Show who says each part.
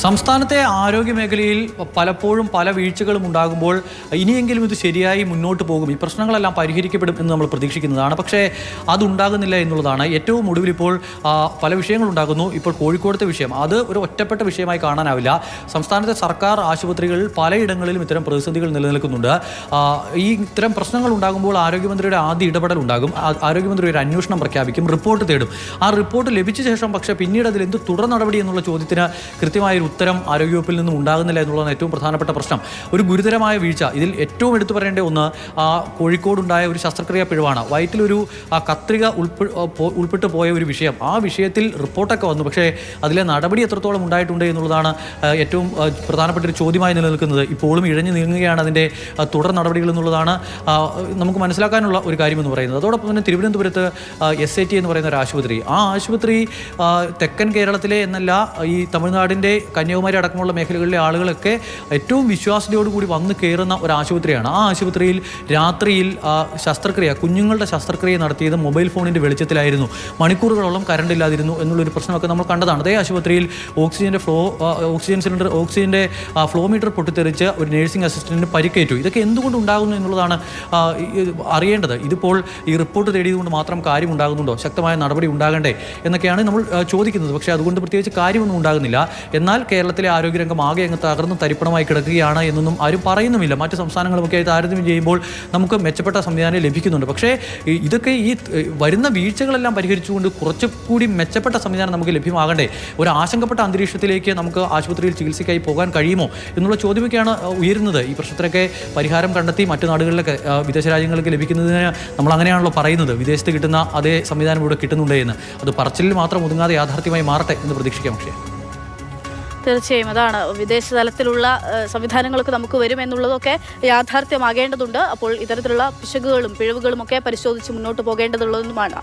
Speaker 1: സംസ്ഥാനത്തെ ആരോഗ്യ മേഖലയിൽ പലപ്പോഴും പല വീഴ്ചകളും ഉണ്ടാകുമ്പോൾ ഇനിയെങ്കിലും ഇത് ശരിയായി മുന്നോട്ട് പോകും, ഈ പ്രശ്നങ്ങളെല്ലാം പരിഹരിക്കപ്പെടും എന്ന് നമ്മൾ പ്രതീക്ഷിക്കുന്നതാണ്. പക്ഷേ അതുണ്ടാകുന്നില്ല എന്നുള്ളതാണ്. ഏറ്റവും ഒടുവിൽ ഇപ്പോൾ പല വിഷയങ്ങളുണ്ടാകുന്നു. ഇപ്പോൾ കോഴിക്കോടത്തെ വിഷയം അത് ഒരു ഒറ്റപ്പെട്ട വിഷയമായി കാണാനാവില്ല. സംസ്ഥാനത്തെ സർക്കാർ ആശുപത്രികളിൽ പലയിടങ്ങളിലും ഇത്തരം പ്രതിസന്ധികൾ നിലനിൽക്കുന്നുണ്ട്. ഇത്തരം പ്രശ്നങ്ങൾ ഉണ്ടാകുമ്പോൾ ആരോഗ്യമന്ത്രിയുടെ ആദ്യ ഇടപെടൽ ഉണ്ടാകും. ആരോഗ്യമന്ത്രി ഒരു അന്വേഷണം പ്രഖ്യാപിക്കും, റിപ്പോർട്ട് തേടും. ആ റിപ്പോർട്ട് ലഭിച്ച ശേഷം പക്ഷേ പിന്നീട് അതിൽ എന്ത് തുടർ നടപടി എന്നുള്ള ചോദ്യത്തിന് കൃത്യമായ ഉത്തരം ആരോഗ്യവകുപ്പിൽ നിന്നും ഉണ്ടാകുന്നില്ല എന്നുള്ളതാണ് ഏറ്റവും പ്രധാനപ്പെട്ട പ്രശ്നം. ഒരു ഗുരുതരമായ വീഴ്ച. ഇതിൽ ഏറ്റവും എടുത്തു പറയേണ്ട ഒന്ന് കോഴിക്കോടുണ്ടായ ഒരു ശസ്ത്രക്രിയാ പിഴവാണ്. വയറ്റിലൊരു കത്രിക ഉൾപ്പെട്ടു പോയ ഒരു വിഷയം. ആ വിഷയത്തിൽ റിപ്പോർട്ടൊക്കെ വന്നു, പക്ഷേ അതിലെ നടപടി എത്രത്തോളം ഉണ്ടായിട്ടുണ്ട് എന്നുള്ളതാണ് ഏറ്റവും പ്രധാനപ്പെട്ട ഒരു ചോദ്യമായി നിലനിൽക്കുന്നത്. ഇപ്പോഴും ഇഴഞ്ഞു നീങ്ങുകയാണ് അതിൻ്റെ തുടർ നടപടികൾ എന്നുള്ളതാണ് നമുക്ക് മനസ്സിലാക്കാനുള്ള ഒരു കാര്യമെന്ന് പറയുന്നത്. അതോടൊപ്പം തന്നെ തിരുവനന്തപുരത്ത് SAT എന്ന് പറയുന്ന ഒരു ആശുപത്രി, ആ ആശുപത്രി തെക്കൻ കേരളത്തിലെ എന്നല്ല ഈ തമിഴ്നാടിൻ്റെ കന്യാകുമാരി അടക്കമുള്ള മേഖലകളിലെ ആളുകളൊക്കെ ഏറ്റവും വിശ്വാസ്യതയോടുകൂടി വന്ന് കയറുന്ന ഒരു ആശുപത്രിയാണ്. ആ ആശുപത്രിയിൽ രാത്രിയിൽ ശസ്ത്രക്രിയ, കുഞ്ഞുങ്ങളുടെ ശസ്ത്രക്രിയ നടത്തിയത് മൊബൈൽ ഫോണിൻ്റെ വെളിച്ചത്തിലായിരുന്നു. മണിക്കൂറുകളോളം കറണ്ട് ഇല്ലാതിരുന്നു എന്നുള്ളൊരു പ്രശ്നമൊക്കെ നമ്മൾ കണ്ടതാണ്. അതേ ആശുപത്രിയിൽ ഓക്സിജൻ്റെ ഫ്ലോ മീറ്റർ പൊട്ടിത്തെറിച്ച് ഒരു നേഴ്സിംഗ് അസിസ്റ്റൻറ്റിന് പരിക്കേറ്റു. ഇതൊക്കെ എന്തുകൊണ്ട് ഉണ്ടാകുന്നു എന്നുള്ളതാണ് അറിയേണ്ടത്. ഇതിപ്പോൾ ഈ റിപ്പോർട്ട് തേടിയതുകൊണ്ട് മാത്രം കാര്യം ഉണ്ടാകുന്നുണ്ടോ? ശക്തമായ നടപടി ഉണ്ടാകണ്ടേ എന്നൊക്കെയാണ് നമ്മൾ ചോദിക്കുന്നത്. പക്ഷേ അതുകൊണ്ട് പ്രത്യേകിച്ച് കാര്യമൊന്നും ഉണ്ടാകുന്നില്ല. എന്നാൽ കേരളത്തിലെ ആരോഗ്യരംഗം ആകെ അങ്ങ് തകർന്ന് തരിപ്പണമായി കിടക്കുകയാണ് എന്നൊന്നും ആരും പറയുന്നുമില്ല. മറ്റ് സംസ്ഥാനങ്ങളുമൊക്കെ ആയി താരതമ്യം ചെയ്യുമ്പോൾ നമുക്ക് മെച്ചപ്പെട്ട സംവിധാനം ലഭിക്കുന്നുണ്ട്. പക്ഷേ ഇതൊക്കെ ഈ വരുന്ന വീഴ്ചകളെല്ലാം പരിഹരിച്ചുകൊണ്ട് കുറച്ചുകൂടി മെച്ചപ്പെട്ട സംവിധാനം നമുക്ക് ലഭ്യമാകണ്ടേ? ഒരു ആശങ്കപ്പെട്ട അന്തരീക്ഷത്തിലേക്ക് നമുക്ക് ആശുപത്രിയിൽ ചികിത്സയ്ക്കായി പോകാൻ കഴിയുമോ എന്നുള്ള ചോദ്യമൊക്കെയാണ് ഉയരുന്നത്. ഈ പ്രശ്നത്തിനൊക്കെ പരിഹാരം കണ്ടെത്തി മറ്റു നാടുകളിലൊക്കെ വിദേശ രാജ്യങ്ങൾക്ക് ലഭിക്കുന്നതിന് നമ്മൾ അങ്ങനെയാണല്ലോ പറയുന്നത്. വിദേശത്ത് കിട്ടുന്ന അതേ സംവിധാനം ഇവിടെ കിട്ടുന്നുണ്ട് എന്ന്. അത് പറച്ചിലിൽ മാത്രം ഒതുങ്ങാതെ യാഥാർത്ഥ്യമായി മാറട്ടെ എന്ന് പ്രതീക്ഷിക്കാം. പക്ഷേ
Speaker 2: തീർച്ചയായും അതാണ്, വിദേശ തലത്തിലുള്ള സംവിധാനങ്ങളൊക്കെ നമുക്ക് വരും എന്നുള്ളതൊക്കെ യാഥാർത്ഥ്യമാകേണ്ടതുണ്ട്. അപ്പോൾ ഇത്തരത്തിലുള്ള പിശകുകളും പിഴവുകളും ഒക്കെ പരിശോധിച്ച് മുന്നോട്ട് പോകേണ്ടതുള്ളതുമാണ്.